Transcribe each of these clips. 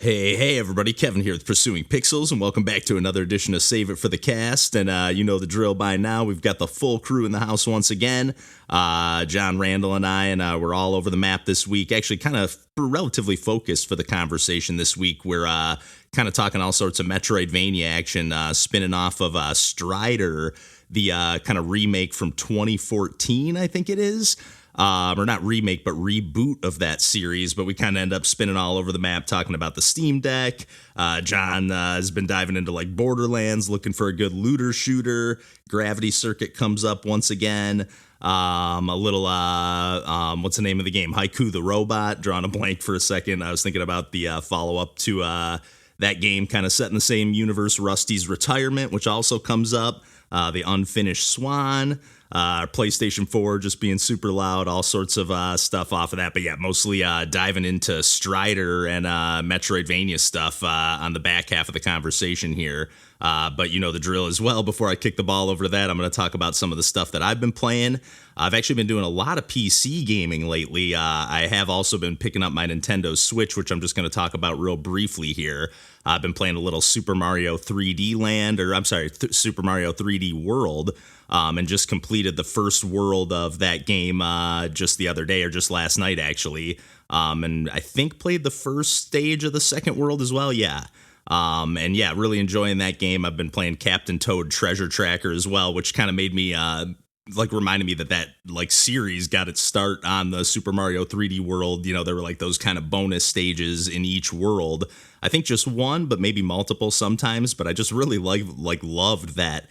Hey, everybody, Kevin here with Pursuing Pixels, and welcome back to another edition of Save It for the Cast, and you know the drill by now. We've got the full crew in the house once again, John, Randall, and I, and we're all over the map this week, actually kind of relatively focused for the conversation this week. We're kind of talking all sorts of metroidvania action, spinning off of Strider, the kind of remake from 2014, I think it is. Or not remake, but reboot of that series, but we kind of end up spinning all over the map talking about the Steam Deck. John has been diving into like Borderlands, looking for a good looter shooter. Gravity Circuit comes up once again. A little, what's the name of the game? Haiku the Robot, drawing a blank for a second. I was thinking about the follow-up to that game, kind of set in the same universe, Rusty's Retirement, which also comes up. The Unfinished Swan. PlayStation 4 just being super loud, all sorts of stuff off of that. But yeah, mostly diving into Strider and Metroidvania stuff on the back half of the conversation here. But you know the drill as well. Before I kick the ball over to that, I'm going to talk about some of the stuff that I've been playing. I've actually been doing a lot of PC gaming lately. I have also been picking up my Nintendo Switch, which I'm just going to talk about real briefly here. I've been playing a little Super Mario 3D Land, or I'm sorry, Super Mario 3D World, and just completed the first world of that game just the other day, or just last night, actually. And I think played the first stage of the second world as well, yeah. And yeah, really enjoying that game. I've been playing Captain Toad Treasure Tracker as well, which kind of made me reminded me that like series got its start on the Super Mario 3D World. You know, there were like those kind of bonus stages in each world. I think just one, but maybe multiple sometimes. But I just really loved that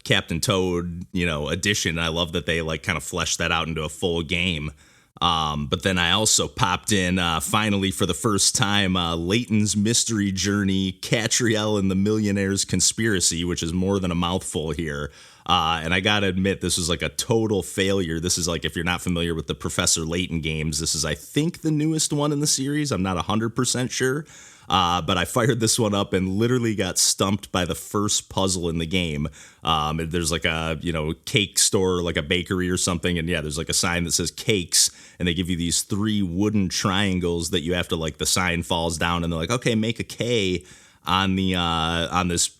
Captain Toad, edition. I love that they like kind of fleshed that out into a full game. But then I also popped in, finally for the first time, Layton's Mystery Journey, Katrielle and the Millionaires Conspiracy, which is more than a mouthful here. And I gotta admit, this was like a total failure. This is like, if you're not familiar with the Professor Layton games, this is, I think, the newest one in the series. I'm not 100% sure. But I fired this one up and literally got stumped by the first puzzle in the game. There's like a, cake store, like a bakery or something. And yeah, there's like a sign that says cakes. And they give you these 3 wooden triangles that you have to, like, the sign falls down. And they're like, okay, make a K on the on this,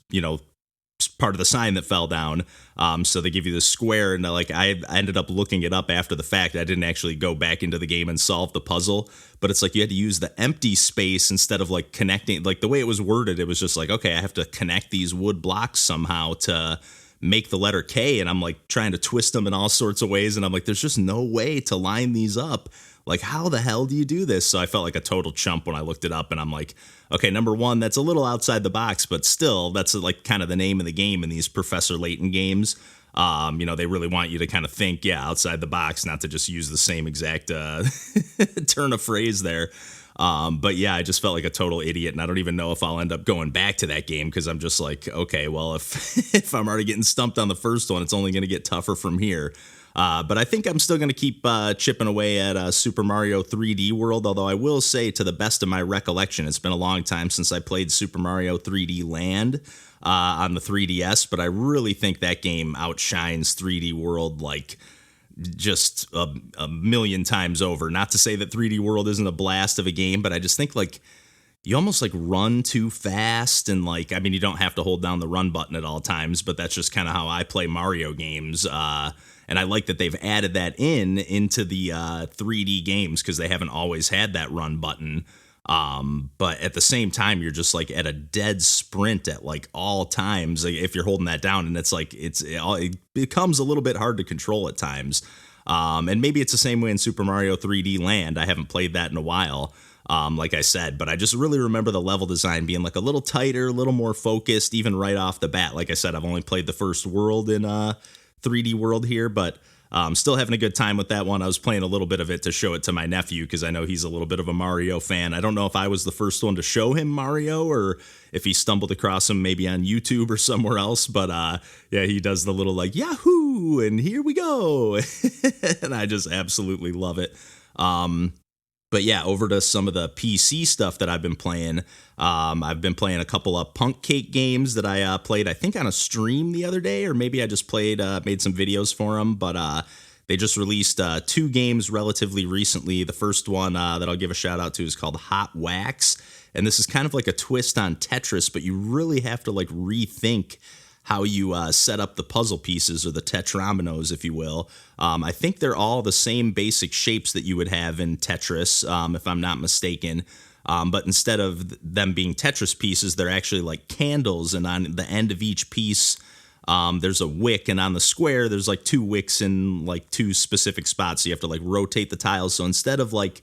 part of the sign that fell down. So they give you this square, and I ended up looking it up after the fact. I didn't actually go back into the game and solve the puzzle, but it's like you had to use the empty space instead of like connecting. Like the way it was worded, it was just like, okay, I have to connect these wood blocks somehow to make the letter K, and I'm like trying to twist them in all sorts of ways, and I'm like, there's just no way to line these up. Like, how the hell do you do this? So I felt like a total chump when I looked it up, and I'm like, okay, number one, that's a little outside the box, but still, that's like kind of the name of the game in these Professor Layton games. They really want you to kind of think, outside the box, not to just use the same exact turn of phrase there. But yeah, I just felt like a total idiot, and I don't even know if I'll end up going back to that game, because I'm just like, okay, well, if I'm already getting stumped on the first one, it's only going to get tougher from here. But I think I'm still going to keep chipping away at Super Mario 3D World, although I will say, to the best of my recollection, it's been a long time since I played Super Mario 3D Land on the 3DS, but I really think that game outshines 3D World like just a million times over. Not to say that 3D World isn't a blast of a game, but I just think like you almost like run too fast, and like, I mean, you don't have to hold down the run button at all times, but that's just kind of how I play Mario games. And I like that they've added that into the 3D games, because they haven't always had that run button. But at the same time, you're just like at a dead sprint at like all times, like, if you're holding that down, and it's like it becomes a little bit hard to control at times. And maybe it's the same way in Super Mario 3D Land. I haven't played that in a while, like I said, but I just really remember the level design being like a little tighter, a little more focused, even right off the bat. Like I said, I've only played the first world in 3D World here, but still having a good time with that one. I was playing a little bit of it to show it to my nephew, because I know he's a little bit of a Mario fan. I don't know if I was the first one to show him Mario, or if he stumbled across him maybe on YouTube or somewhere else, but yeah, he does the little like Yahoo and here we go. And I just absolutely love it. But yeah, over to some of the PC stuff that I've been playing. I've been playing a couple of PUNKCAKE games that I played, I think, on a stream the other day, or maybe I just made some videos for them. But They just released 2 games relatively recently. The first one that I'll give a shout out to is called Hot Wax. And this is kind of like a twist on Tetris, but you really have to like rethink how you set up the puzzle pieces, or the tetrominoes, if you will. I think they're all the same basic shapes that you would have in Tetris, if I'm not mistaken. But instead of them being Tetris pieces, they're actually like candles, and on the end of each piece, there's a wick, and on the square, there's like 2 wicks in like 2 specific spots. So you have to like rotate the tiles. So instead of like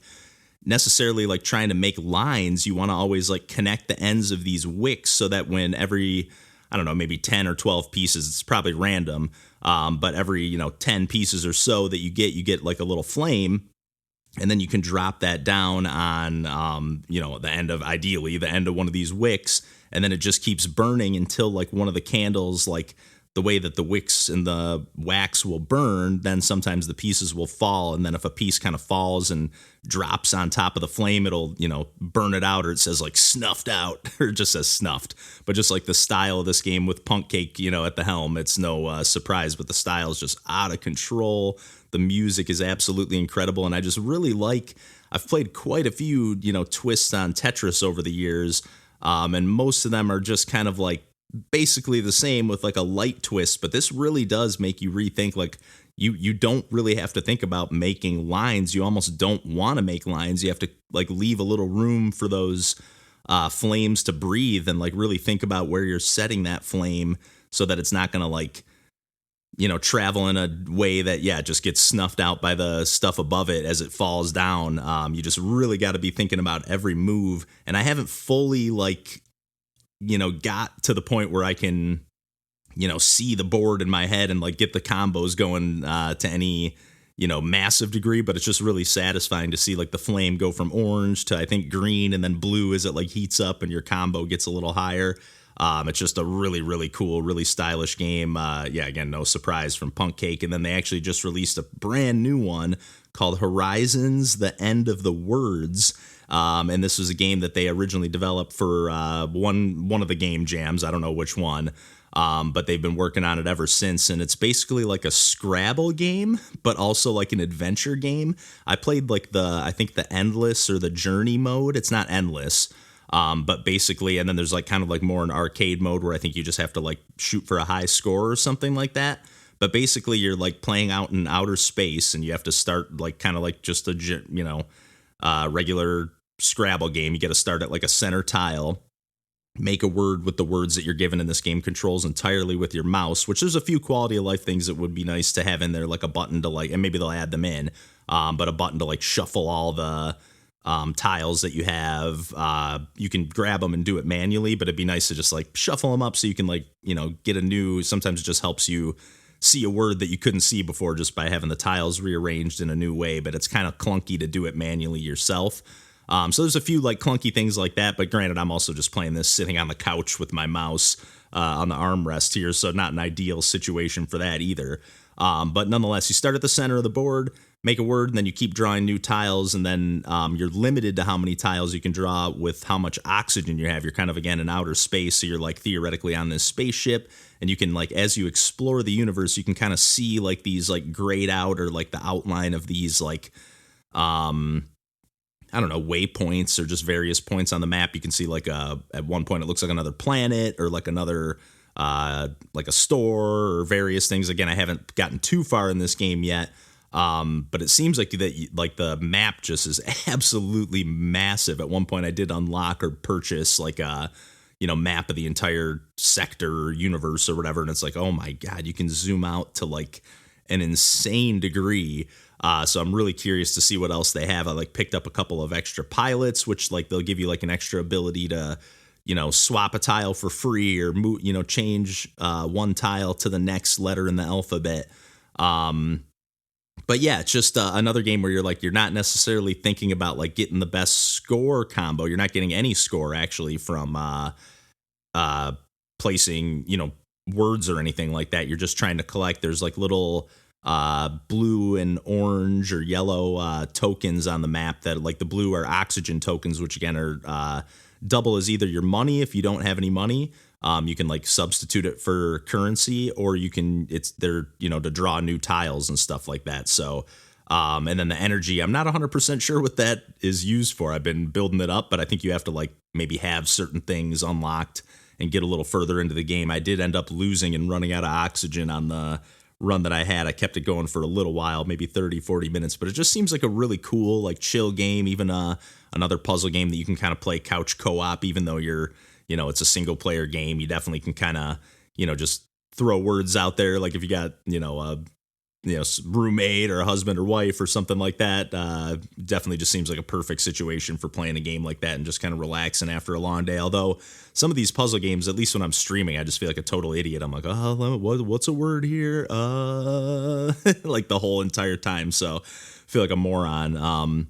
necessarily like trying to make lines, you want to always like connect the ends of these wicks so that when every, I don't know, maybe 10 or 12 pieces, it's probably random, but every, 10 pieces or so that you get like a little flame, and then you can drop that down on, ideally the end of one of these wicks, and then it just keeps burning until like one of the candles, like the way that the wicks and the wax will burn, then sometimes the pieces will fall. And then if a piece kind of falls and drops on top of the flame, it'll, burn it out, or it says like snuffed out, or it just says snuffed. But just like the style of this game with PUNKCAKE, at the helm, it's no surprise, but the style is just out of control. The music is absolutely incredible. And I just really I've played quite a few, twists on Tetris over the years. And most of them are just kind of like basically the same with like a light twist, but this really does make you rethink. Like you don't really have to think about making lines. You almost don't want to make lines. You have to like leave a little room for those flames to breathe, and like really think about where you're setting that flame so that it's not going to like, travel in a way that, just gets snuffed out by the stuff above it as it falls down. You just really got to be thinking about every move. And I haven't fully like, got to the point where I can, see the board in my head and like get the combos going to any, massive degree. But it's just really satisfying to see like the flame go from orange to, I think, green, and then blue as it like heats up and your combo gets a little higher. It's just a really, really cool, really stylish game. Again, no surprise from PUNKCAKE. And then they actually just released a brand new one called Horizons: The End of the Words. And this was a game that they originally developed for one of the game jams. I don't know which one, but they've been working on it ever since. And it's basically like a Scrabble game, but also like an adventure game. I played like I think the Endless or the Journey mode. It's not endless. But basically, and then there's like kind of like more an arcade mode where I think you just have to like shoot for a high score or something like that. But basically, you're like playing out in outer space, and you have to start like kind of like just a, regular Scrabble game. You got to start at like a center tile, make a word with the words that you're given in this game, controls entirely with your mouse, which there's a few quality of life things that would be nice to have in there, like a button to like, and maybe they'll add them in, but a button to like shuffle all the tiles that you have. You can grab them and do it manually, but it'd be nice to just like shuffle them up so you can like, get a new, sometimes it just helps you see a word that you couldn't see before just by having the tiles rearranged in a new way, but it's kind of clunky to do it manually yourself. So there's a few like clunky things like that, but granted, I'm also just playing this sitting on the couch with my mouse on the armrest here, so not an ideal situation for that either. But nonetheless, you start at the center of the board, make a word, and then you keep drawing new tiles, and then you're limited to how many tiles you can draw with how much oxygen you have. You're kind of, again, in outer space, so you're like theoretically on this spaceship, and you can like, as you explore the universe, you can kind of see like these like grayed out, or like the outline of these like I don't know, waypoints or just various points on the map. You can see like at one point it looks like another planet, or like another like a store, or various things. Again, I haven't gotten too far in this game yet, but it seems like that like the map just is absolutely massive. At one point I did unlock or purchase like a map of the entire sector or universe or whatever, and it's like, oh my god, you can zoom out to like an insane degree. So I'm really curious to see what else they have. I like picked up a couple of extra pilots, which like they'll give you like an extra ability to, swap a tile for free, or move, change one tile to the next letter in the alphabet. But yeah, it's just another game where you're not necessarily thinking about like getting the best score combo. You're not getting any score actually from placing, words or anything like that. You're just trying to collect. There's like little blue and orange or yellow tokens on the map that, like, the blue are oxygen tokens, which again are double as either your money if you don't have any money. You can like substitute it for currency, or you can, it's there, to draw new tiles and stuff like that. So, and then the energy, I'm not 100% sure what that is used for. I've been building it up, but I think you have to like maybe have certain things unlocked and get a little further into the game. I did end up losing and running out of oxygen on the run that I had. I kept it going for a little while, maybe 30-40 minutes, but it just seems like a really cool, like, chill game. Even another puzzle game that you can kind of play couch co-op, even though you're, it's a single player game. You definitely can kind of, just throw words out there. Like if you got, a roommate or a husband or wife or something like that, definitely just seems like a perfect situation for playing a game like that and just kind of relaxing after a long day. Although some of these puzzle games, at least when I'm streaming, I just feel like a total idiot. I'm like, oh, what's a word here? Like the whole entire time. So I feel like a moron.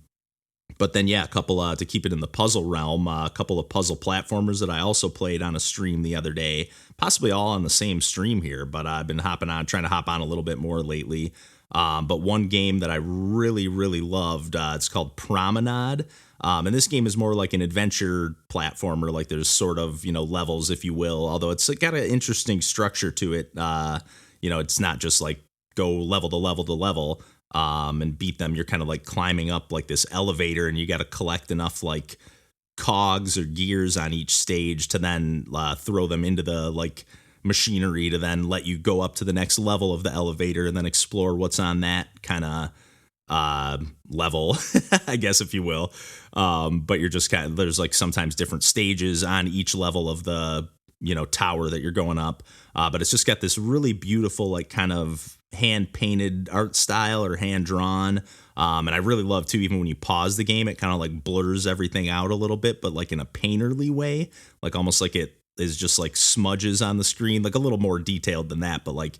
But then, yeah, a couple, to keep it in the puzzle realm, a couple of puzzle platformers that I also played on a stream the other day, possibly all on the same stream here, but I've been trying to hop on a little bit more lately. But one game that I really, really loved, it's called Promenade. And this game is more like an adventure platformer, like there's sort of, levels, if you will, although it's got an interesting structure to it. It's not just like go level to level to level. And beat them. You're kind of like climbing up like this elevator, and you got to collect enough like cogs or gears on each stage to then throw them into the like machinery to then let you go up to the next level of the elevator and then explore what's on that kind of level, I guess, if you will. But you're just kind of, there's like sometimes different stages on each level of the tower that you're going up. But it's just got this really beautiful, like kind of hand painted art style or hand drawn. And I really love too, even when you pause the game, it kind of like blurs everything out a little bit, but like in a painterly way, like almost like it is just like smudges on the screen, like a little more detailed than that. But like,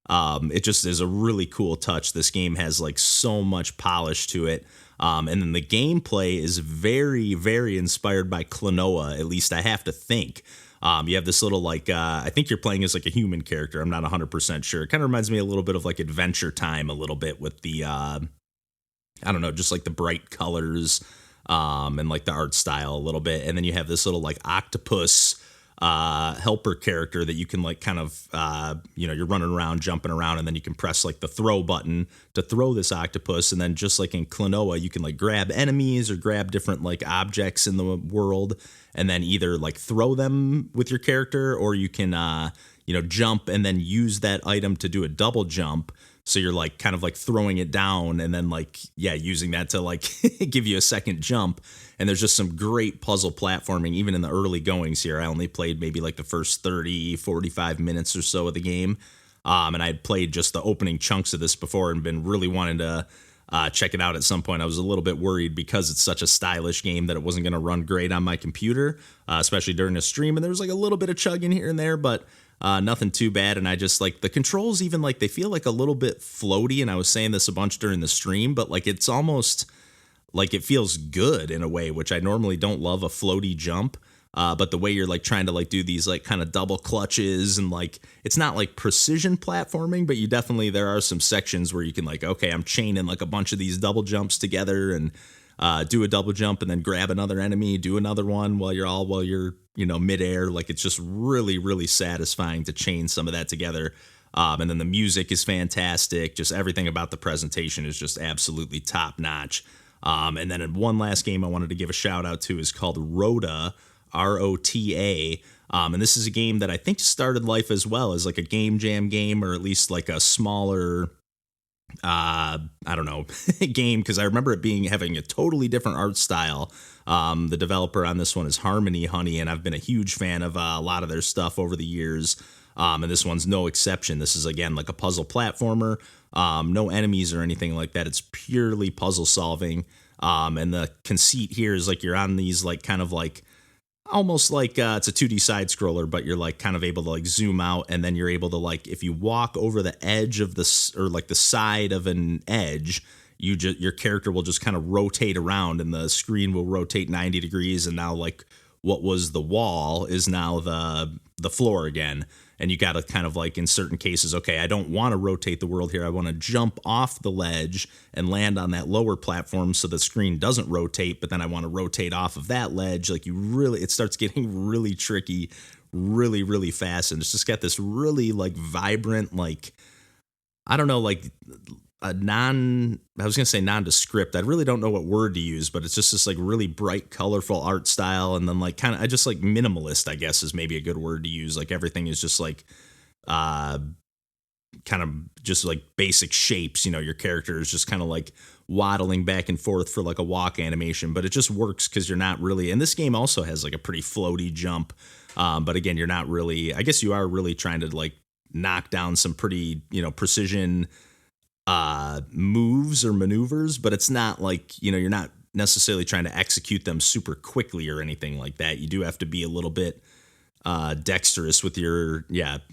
it just is a really cool touch. This game has like so much polish to it. And then the gameplay is very, very inspired by Klonoa, at least I have to think. You have this little like, I think you're playing as like a human character. I'm not 100% sure. It kind of reminds me a little bit of like Adventure Time a little bit with the, I don't know, just like the bright colors and like the art style a little bit. And then you have this little like octopus helper character that you can like kind of, you're running around, jumping around, and then you can press like the throw button to throw this octopus. And then just like in Klonoa, you can like grab enemies or grab different like objects in the world and then either like throw them with your character, or you can, jump and then use that item to do a double jump. So you're like kind of like throwing it down and then like, using that to like give you a second jump. And there's just some great puzzle platforming, even in the early goings here. I only played maybe like the first 30, 45 minutes or so of the game. And I had played just the opening chunks of this before and been really wanting to check it out at some point. I was a little bit worried because it's such a stylish game that it wasn't going to run great on my computer, especially during a stream. And there was like a little bit of chugging here and there, but nothing too bad. And I just like the controls, even like they feel like a little bit floaty. And I was saying this a bunch during the stream, but like it's almost like it feels good in a way, which I normally don't love a floaty jump. But the way you're like trying to like do these like kind of double clutches and like it's not like precision platforming, but there are some sections where you can like, okay, I'm chaining like a bunch of these double jumps together and do a double jump and then grab another enemy, do another one while you're midair. Like it's just really, really satisfying to chain some of that together. And then the music is fantastic. Just everything about the presentation is just absolutely top notch. And then one last game I wanted to give a shout out to is called ROTA. ROTA. And this is a game that I think started life as well as like a game jam game, or at least like a smaller, game. Cause I remember it having a totally different art style. The developer on this one is Harmony Honey, and I've been a huge fan of a lot of their stuff over the years. And this one's no exception. This is again, like a puzzle platformer, no enemies or anything like that. It's purely puzzle solving. And the conceit here is like, you're on these like kind of like, almost like it's a 2D side scroller, but you're like kind of able to like zoom out, and then you're able to like, if you walk over the edge of this or like the side of an edge, your character will just kind of rotate around and the screen will rotate 90 degrees. And now like what was the wall is now the floor again. And you got to kind of like in certain cases, okay, I don't want to rotate the world here. I want to jump off the ledge and land on that lower platform so the screen doesn't rotate, but then I want to rotate off of that ledge. Like it starts getting really tricky, really, really fast. And it's just got this really like vibrant, like, I don't know, like I was going to say nondescript. I really don't know what word to use, but it's just this like really bright, colorful art style. And then like kind of, I just like minimalist, I guess is maybe a good word to use. Like everything is just like, kind of just like basic shapes. You know, your character is just kind of like waddling back and forth for like a walk animation, but it just works because you're not really, and this game also has like a pretty floaty jump. But again, you're not really, I guess you are really trying to like knock down some pretty, you know, precision moves or maneuvers, but it's not like, you know, you're not necessarily trying to execute them super quickly or anything like that. You do have to be a little bit dexterous with your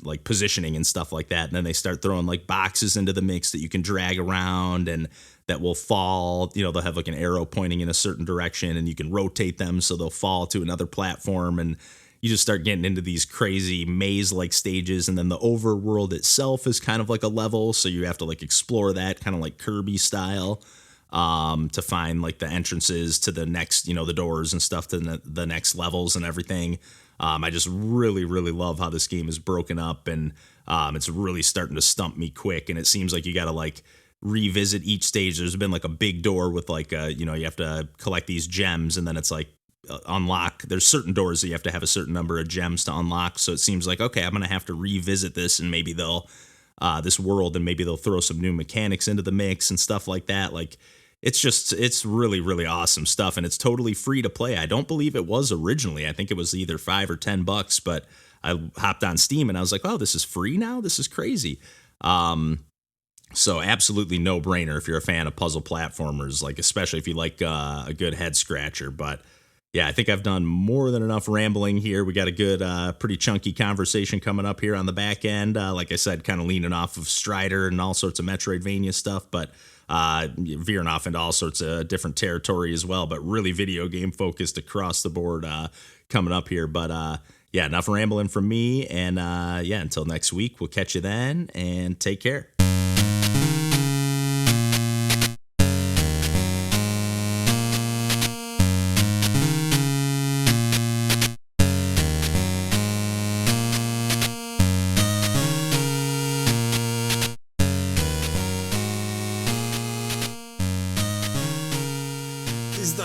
like positioning and stuff like that. And then they start throwing like boxes into the mix that you can drag around and that will fall, you know, they'll have like an arrow pointing in a certain direction and you can rotate them so they'll fall to another platform, and you just start getting into these crazy maze-like stages. And then the overworld itself is kind of like a level, so you have to like explore that kind of like Kirby style to find like the entrances to the next, you know, the doors and stuff to the next levels and everything. I just really, really love how this game is broken up, and it's really starting to stump me quick. And it seems like you got to like revisit each stage. There's been like a big door with like you know, you have to collect these gems, and then it's like unlock. There's certain doors that you have to have a certain number of gems to unlock. So it seems like, okay, I'm going to have to revisit this, and maybe they'll this world, and maybe they'll throw some new mechanics into the mix and stuff like that. Like it's really, really awesome stuff, and it's totally free to play. I don't believe it was originally. I think it was either $5 or $10, but I hopped on Steam and I was like, oh, this is free now? This is crazy. So absolutely no brainer if you're a fan of puzzle platformers, like especially if you like a good head scratcher. But yeah, I think I've done more than enough rambling here. We got a good, pretty chunky conversation coming up here on the back end. Like I said, kind of leaning off of Strider and all sorts of Metroidvania stuff, but veering off into all sorts of different territory as well, but really video game focused across the board coming up here. But yeah, enough rambling from me. And yeah, until next week, we'll catch you then, and take care.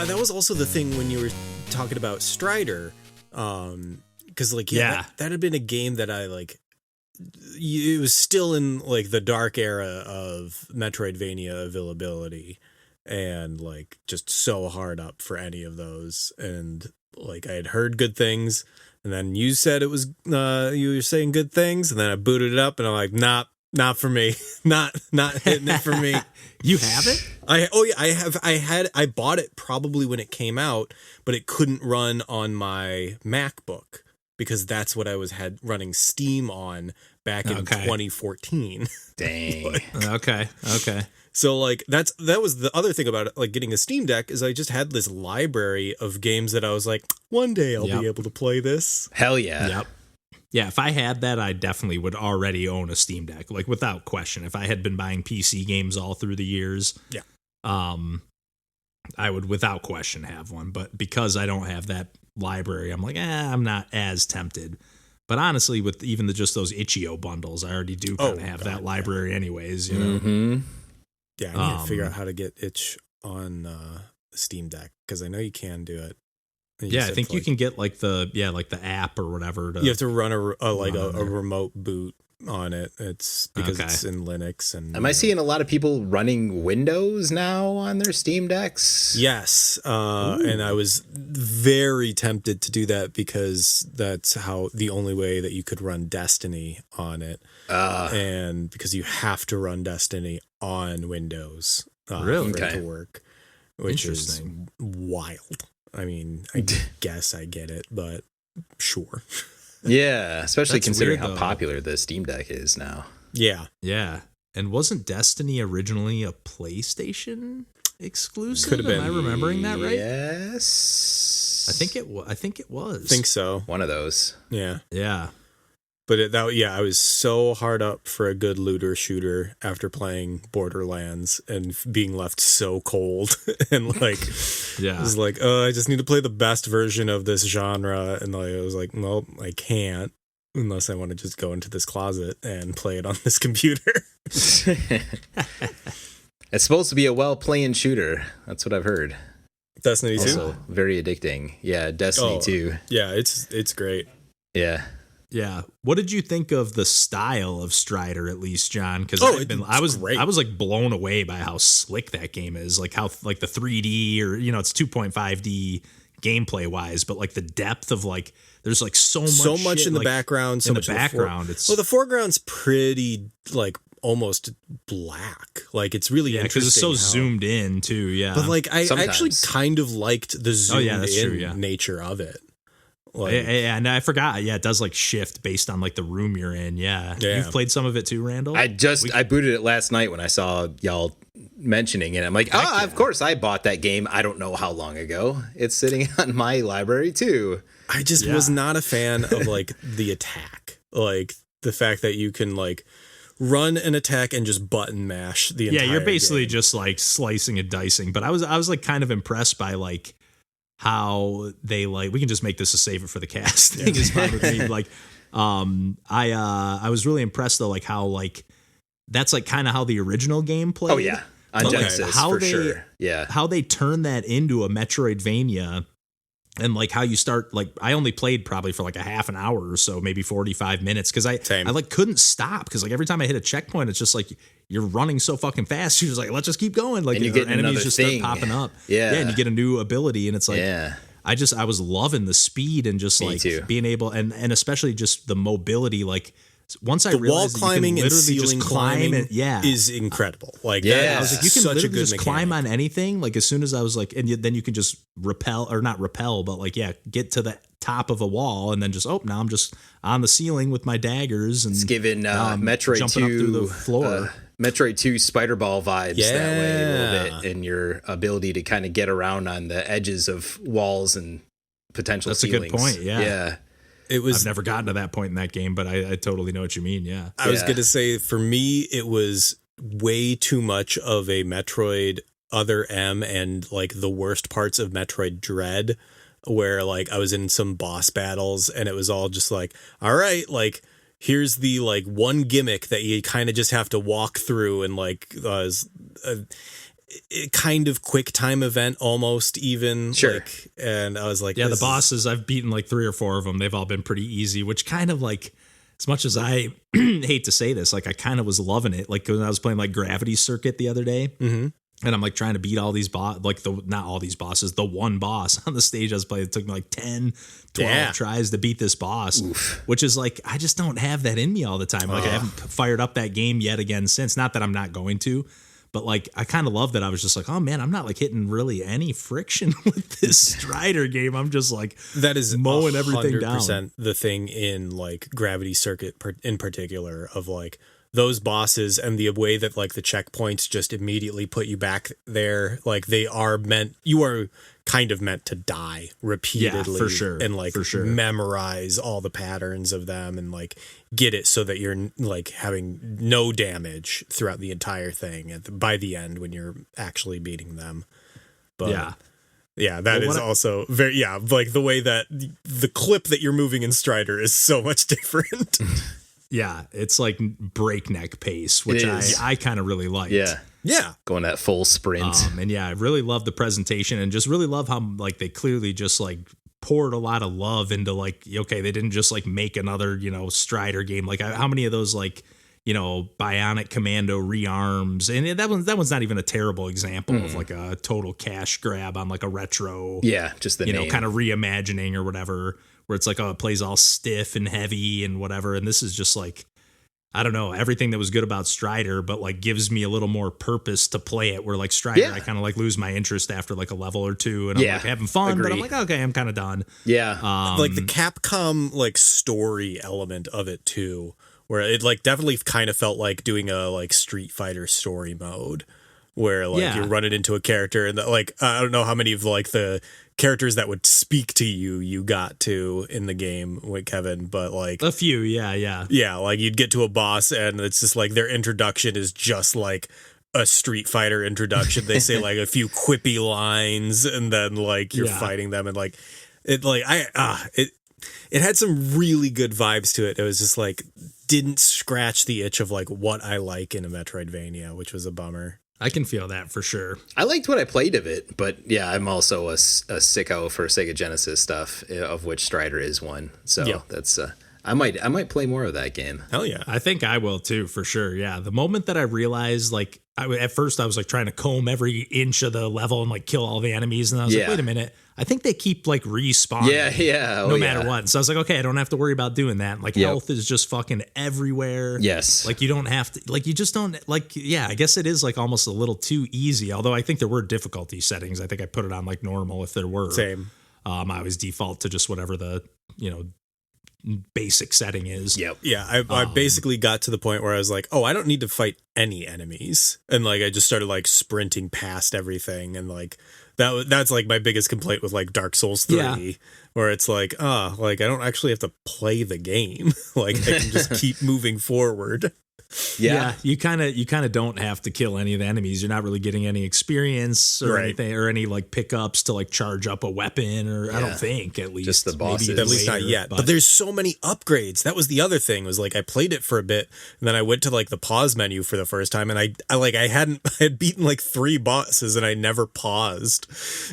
That was also the thing when you were talking about Strider, because like that had been a game that I like. It was still in like the dark era of Metroidvania availability, and like just so hard up for any of those. And like I had heard good things, and then you said it was you were saying good things, and then I booted it up, and I'm like, not for me, not hitting it for me. You have it? I bought it probably when it came out, but it couldn't run on my MacBook because that's what I had running Steam on back in 2014. Dang. Okay. So like that was the other thing about it, like getting a Steam Deck, is I just had this library of games that I was like, one day I'll be able to play this. Hell yeah. Yep. Yeah, if I had that, I definitely would already own a Steam Deck, like without question. If I had been buying PC games all through the years, I would without question have one. But because I don't have that library, I'm like, I'm not as tempted. But honestly, with even just those itch.io bundles, I already do kind of have that library anyways, you know? Mm-hmm. Yeah, I need to figure out how to get itch on Steam Deck, because I know you can do it. Yeah, I think you can get like the app or whatever. You have to run a remote boot on it. It's because it's in Linux. And am I seeing a lot of people running Windows now on their Steam Decks? Yes, and I was very tempted to do that because that's the only way that you could run Destiny on it, and because you have to run Destiny on Windows for it to work, which is wild. I mean, I guess I get it, but sure. Yeah, especially considering how popular the Steam Deck is now. Yeah. Yeah. And wasn't Destiny originally a PlayStation exclusive? Could have been. Am I remembering that right? Yes. I think it was. Think so. One of those. Yeah. Yeah. But I was so hard up for a good looter shooter after playing Borderlands and being left so cold and like, yeah, I was like, I just need to play the best version of this genre, and I was like, nope, I can't unless I want to just go into this closet and play it on this computer. It's supposed to be a well-playing shooter. That's what I've heard. Destiny 2? Also very addicting. Yeah, Destiny 2. Yeah, it's great. Yeah. Yeah. What did you think of the style of Strider, at least, John? Because I was like blown away by how slick that game is. Like how like the 3D or it's 2.5D gameplay wise, but like the depth of like there's like so much in the background, so much in the background. The foreground's pretty like almost black. Like it's really interesting because it's so zoomed in too. Yeah, but like I actually kind of liked the zoomed in nature of it. Like, and I forgot. Yeah, it does like shift based on like the room you're in. Yeah. You've played some of it too, Randall. I booted it last night when I saw y'all mentioning it. I'm like, of course I bought that game. I don't know how long ago. It's sitting on my library too. I just was not a fan of like the attack, like the fact that you can like run an attack and just button mash the entire you're basically game. just like slicing and dicing. But I was like kind of impressed by like how they like we can just make this a save it for the cast thing is fine with me. Like I was really impressed though, like how like that's like kind of how the original game played. Oh yeah, on Genesis for sure. Yeah, how they turn that into a Metroidvania. And like how you start, like I only played probably for like a half an hour or so, maybe 45 minutes. Cause I like couldn't stop. Cause like every time I hit a checkpoint, it's just like, you're running so fucking fast. You're just like, let's just keep going. Like and you get enemies just start popping up. Yeah. And you get a new ability and it's like, I was loving the speed and just like being able, and especially just the mobility, like, once I realized wall climbing and ceiling just climbing is incredible. Like I was like, you can literally just climb on anything. Like as soon as I was like, and then you can just rappel or not rappel, but like get to the top of a wall and then just now I'm just on the ceiling with my daggers and it's given Metroid jumping 2 up through the floor. Metroid 2 spider ball vibes that way a little bit, and your ability to kind of get around on the edges of walls and potential ceilings. That's a good point. Yeah. I've never gotten to that point in that game, but I totally know what you mean. Yeah. I was going to say, for me, it was way too much of a Metroid Other M and like the worst parts of Metroid Dread, where like I was in some boss battles and it was all just like, all right, like here's the like one gimmick that you kind of just have to walk through and like kind of quick time event almost even. Sure. Like, and I was like, the bosses, I've beaten like 3 or 4 of them. They've all been pretty easy, which kind of like, as much as I hate to say this, like I kind of was loving it. Like when I was playing like Gravity Circuit the other day, and I'm like trying to beat all these not all these bosses, the one boss on the stage I was playing, it took me like 10, 12 tries to beat this boss, which is like, I just don't have that in me all the time. Like I haven't fired up that game yet again since, not that I'm not going to. But like, I kind of love that I was just like, oh man, I'm not like hitting really any friction with this Strider game. I'm just like, that is mowing everything down. The thing in like Gravity Circuit in particular of like those bosses and the way that like the checkpoints just immediately put you back there. Like you are kind of meant to die repeatedly for sure. And like memorize all the patterns of them and like get it so that you're like having no damage throughout the entire thing by the end when you're actually beating them. But that is also very, like the way that the clip that you're moving in Strider is so much different. Yeah, it's like breakneck pace, which I kind of really liked. Yeah. Going that full sprint. And I really love the presentation and just really love how like they clearly just like poured a lot of love into like, okay, they didn't just like make another, Strider game. Like how many of those like, Bionic Commando rearms, and that one's not even a terrible example of like a total cash grab on like a retro. Yeah, just the name. Kind of reimagining or whatever, where it's like, oh, it plays all stiff and heavy and whatever. And this is just like, I don't know, everything that was good about Strider, but like gives me a little more purpose to play it. Where like Strider, I kind of like lose my interest after like a level or two, and I'm like having fun, but I'm like, okay, I'm kind of done. Yeah, like the Capcom like story element of it too, where it like definitely kind of felt like doing a like Street Fighter story mode, where like you're running into a character and like I don't know how many of like the characters that would speak to you got to in the game with Kevin, but like a few, yeah, like you'd get to a boss and it's just like their introduction is just like a Street Fighter introduction. They say like a few quippy lines and then like you're fighting them, and like it had some really good vibes to it. It was just like didn't scratch the itch of like what I like in a Metroidvania, which was a bummer. I can feel that for sure. I liked what I played of it, but yeah, I'm also a sicko for Sega Genesis stuff, of which Strider is one. So that's I might play more of that game. Hell yeah. I think I will too, for sure. Yeah. The moment that I realized, like, at first I was like trying to comb every inch of the level and like kill all the enemies. And I was like, wait a minute. I think they keep like respawning. Yeah. No matter what. So I was like, okay, I don't have to worry about doing that. Like health is just fucking everywhere. Yes. Like you don't have to, like you just don't, like, yeah, I guess it is like almost a little too easy. Although I think there were difficulty settings. I think I put it on like normal if there were. Same. I always default to just whatever the, basic setting is. Yep. Yeah, I basically got to the point where I was like, oh, I don't need to fight any enemies. And like I just started like sprinting past everything, and like that's like my biggest complaint with like Dark Souls 3, where it's like, like I don't actually have to play the game. Like I can just keep moving forward. Yeah, you kind of don't have to kill any of the enemies. You're not really getting any experience or anything, or any like pickups to like charge up a weapon, or I don't think, at least just the bosses. Maybe at least later, not yet. But there's so many upgrades. That was the other thing, was like I played it for a bit, and then I went to like the pause menu for the first time, and I had beaten like 3 bosses, and I never paused.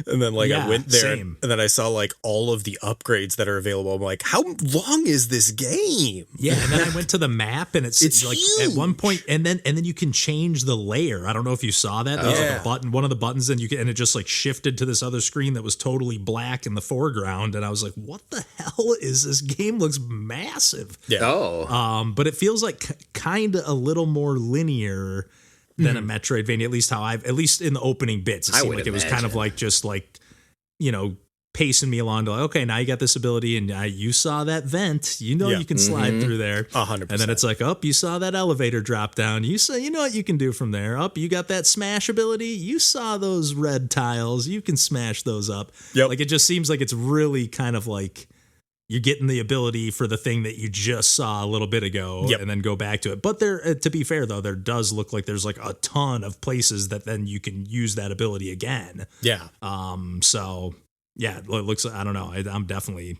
And then like I went there, and then I saw like all of the upgrades that are available. I'm like, how long is this game? Yeah, and then I went to the map, and it's like huge. At one point, and then you can change the layer. I don't know if you saw that. There's like a button, one of the buttons, and it just like shifted to this other screen that was totally black in the foreground. And I was like, what the hell is this? Game looks massive. Yeah. Oh. But it feels like kind of a little more linear than a Metroidvania, at least in the opening bits. It seemed like it was kind of like just like, pacing me along to like, okay, now you got this ability, and you saw that vent, you can slide through there 100%. And then it's like, you saw that elevator drop down, you know what you can do from there. You got that smash ability, you saw those red tiles, you can smash those up. Like it just seems like it's really kind of like you're getting the ability for the thing that you just saw a little bit ago, and then go back to it. But there, to be fair though, there does look like there's like a ton of places that then you can use that ability again. So yeah, it looks, I don't know. I'm definitely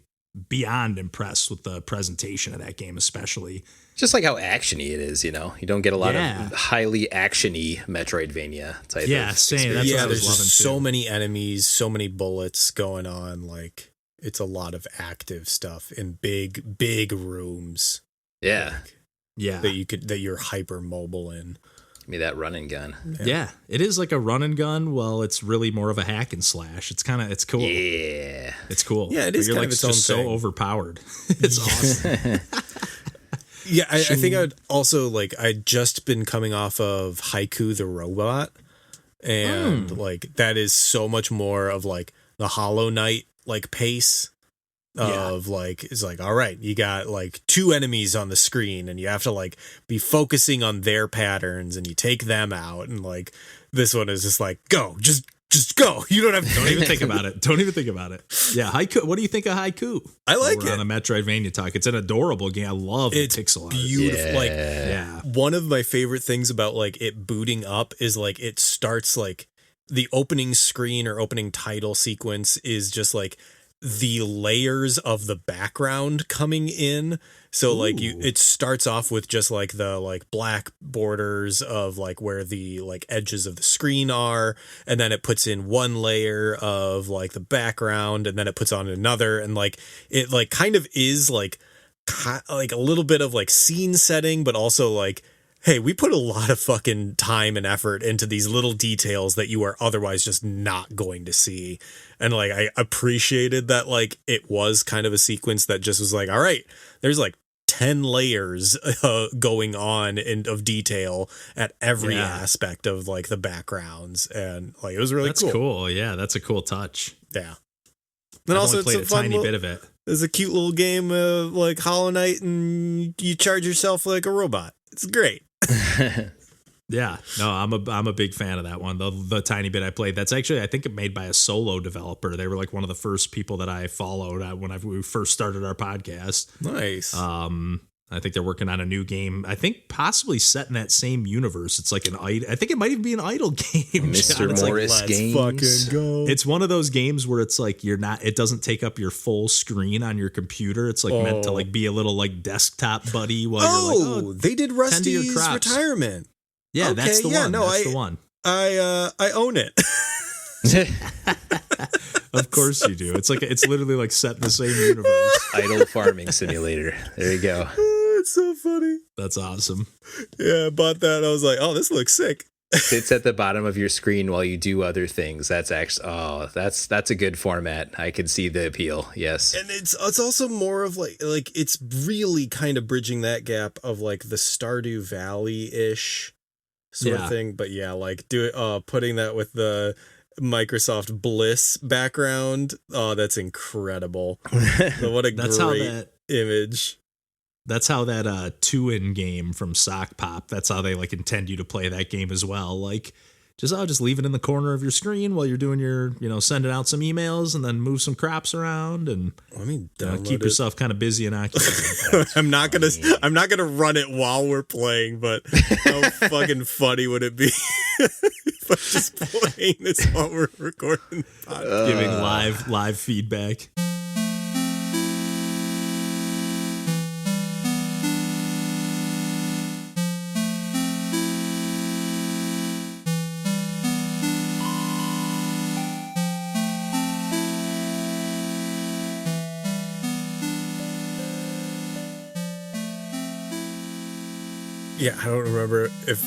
beyond impressed with the presentation of that game, especially. Just like how actiony it is, you don't get a lot of highly actiony Metroidvania type of same. That's what I was there's loving just too. so many enemies, so many bullets going on. Like it's a lot of active stuff in big rooms. Yeah. That you're hyper mobile in. Me that run and gun. Yeah, it is like a run and gun. Well, it's really more of a hack and slash. It's cool. Yeah, it's cool. Yeah, it is you're kind like of its own so thing. Overpowered. It's awesome. Yeah, I think I would also like. I'd just been coming off of Haiku the Robot, and like that is so much more of like the Hollow Knight like pace. Of like, it's like, all right, you got like 2 enemies on the screen, and you have to like be focusing on their patterns, and you take them out, and like this one is just like, go, just go. You don't have to Don't even think about it. Yeah, Haiku. What do you think of Haiku? I like it. On a Metroidvania talk, it's an adorable game. I love the pixel art. Beautiful. Like, one of my favorite things about like it booting up is like it starts like the opening screen or opening title sequence is just like the layers of the background coming in. So like it starts off with just like the like black borders of like where the like edges of the screen are, and then it puts in one layer of like the background, and then it puts on another, and like it like kind of is like a little bit of like scene setting, but also like, hey, we put a lot of fucking time and effort into these little details that you are otherwise just not going to see. And like, I appreciated that, like, it was kind of a sequence that just was like, all right, there's like 10 layers going on of detail at every aspect of like the backgrounds. And like, it was really cool. That's cool. Yeah, that's a cool touch. Yeah. Then also only played it's a tiny bit of it. There's a cute little game of like Hollow Knight, and you charge yourself like a robot. It's great. Yeah, no, I'm a big fan of that one. The tiny bit I played, that's actually I think it made by a solo developer. They were like one of the first people that I followed when we first started our podcast. Nice. I think they're working on a new game. I think possibly set in that same universe. It's like I think it might even be an idle game. Mr. Morris Games. Fucking go. It's one of those games where it's like it doesn't take up your full screen on your computer. It's like meant to like be a little like desktop buddy while you're like, they did Rusty's retirement. Yeah, okay, that's the one. No, that's the one. I own it. Of course you do. It's literally like set in the same universe. Idle farming simulator. There you go. It's so funny. That's awesome. Yeah, I bought that. I was like, oh, this looks sick. Sits at the bottom of your screen while you do other things. That's actually that's a good format. I can see the appeal. Yes. And it's also more of like it's really kind of bridging that gap of like the Stardew Valley-ish sort of thing. But yeah, like putting that with the Microsoft Bliss background. Oh, that's incredible. What a great image. That's how that 2-in game from Sock Pop, that's how they like intend you to play that game as well. Like just leave it in the corner of your screen while you're doing your, sending out some emails and then move some crops around and keep yourself kind of busy and occupied. I'm not gonna run it while we're playing, but how fucking funny would it be if I'm just playing this while we're recording the podcast? Giving live feedback. Yeah, I don't remember if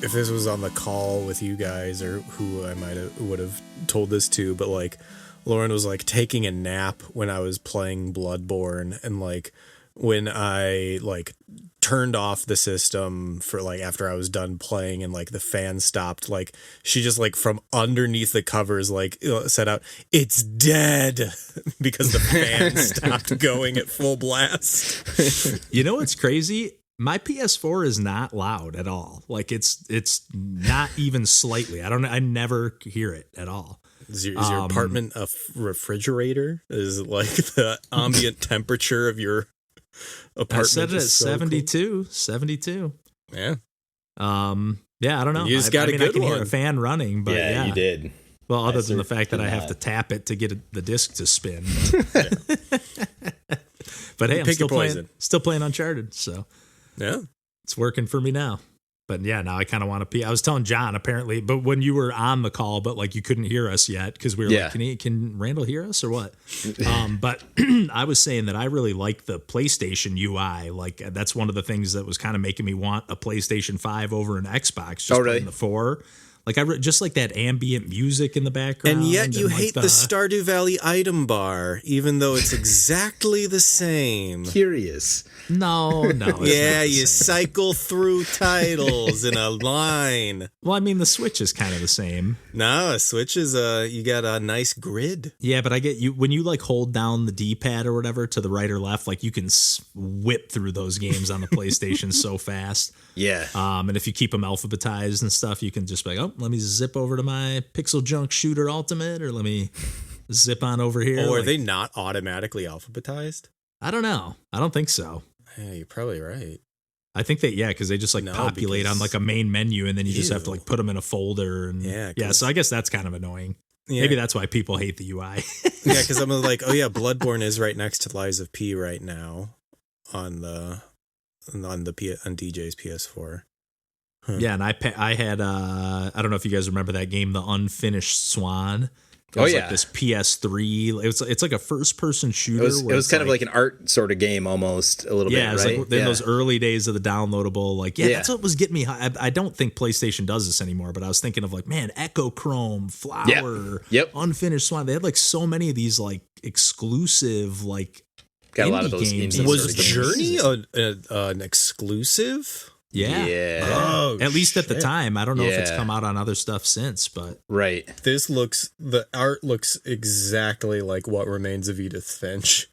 this was on the call with you guys or who I would have told this to, but like Lauren was like taking a nap when I was playing Bloodborne, and like when I like turned off the system for like after I was done playing and like the fan stopped, like she just like from underneath the covers like said out, "It's dead," because the fan stopped going at full blast. You know what's crazy? My PS4 is not loud at all. Like it's not even slightly. I never hear it at all. Is your apartment a refrigerator? Is it like the ambient temperature of your apartment? I set it at so 72. Cool? 72. Yeah. Yeah, I don't know. You just got a good I can one. hear a fan running, but yeah. You did. Well, other than the fact that I have to tap it to get the disc to spin. But hey, I'm still playing Uncharted, so yeah, it's working for me now. But yeah, now I kind of want to pee. I was telling John apparently, but when you were on the call, but like you couldn't hear us yet because we were like, can Randall hear us or what? But I was saying that I really like the PlayStation UI. Like that's one of the things that was kind of making me want a PlayStation 5 over an Xbox. Just playing the 4. Like just like that ambient music in the background. And yet you hate the Stardew Valley item bar, even though it's exactly the same. Curious. No. Yeah, you cycle through titles in a line. Well, I mean, the Switch is kind of the same. No, a Switch is you got a nice grid. Yeah, but I get you when you like hold down the D-pad or whatever to the right or left, like you can whip through those games on the PlayStation so fast. Yeah. And if you keep them alphabetized and stuff, you can just be like, oh, let me zip over to my Pixel Junk Shooter Ultimate, or let me zip on over here. Oh, are they not automatically alphabetized? I don't know. I don't think so. Yeah, you're probably right. I think because they just like populate on like a main menu, and then you just have to like put them in a folder. And yeah. So I guess that's kind of annoying. Yeah. Maybe that's why people hate the UI. Yeah, because I'm like, oh yeah, Bloodborne is right next to Lies of P right now on DJ's PS4. Huh. Yeah, and I had I don't know if you guys remember that game, The Unfinished Swan. It was like this PS3. It's like a first person shooter. It was kind of like an art sort of game almost a little bit, right? Like in those early days of the downloadable. Like that's what was getting me high. I don't think PlayStation does this anymore, but I was thinking of like, man, Echo Chrome, Flower, Unfinished Swan. They had like so many of these like exclusive like got a lot of those games. Was Journey an exclusive? Yeah. Oh, at least at the time. I don't know if it's come out on other stuff since, but right. The art looks exactly like What Remains of Edith Finch.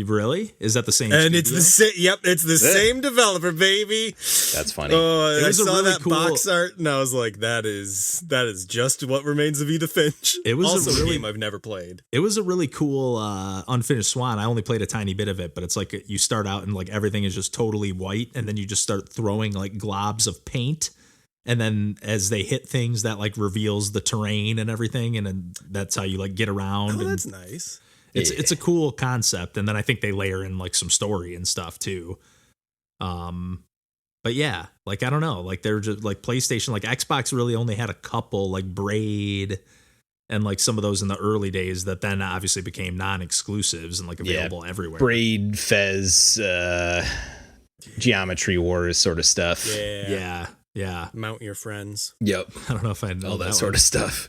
Really? Is that the same? And studio? it's the same. Yep, it's the same developer, baby. That's funny. I saw really that cool box art, and I was like, "That is just what remains of Edith Finch." It was also a game I've never played. It was a really cool Unfinished Swan. I only played a tiny bit of it, but it's like you start out and like everything is just totally white, and then you just start throwing like globs of paint. And then as they hit things, that like reveals the terrain and everything, and then that's how you like get around. Oh, that's nice. It's a cool concept, and then I think they layer in like some story and stuff too. But yeah, like I don't know, like they're just like PlayStation, like Xbox really only had a couple, like Braid and like some of those in the early days that then obviously became non-exclusives and like available everywhere. Braid, Fez, Geometry Wars sort of stuff. Yeah. Mount your friends. Yep. I don't know if I know all that sort of stuff.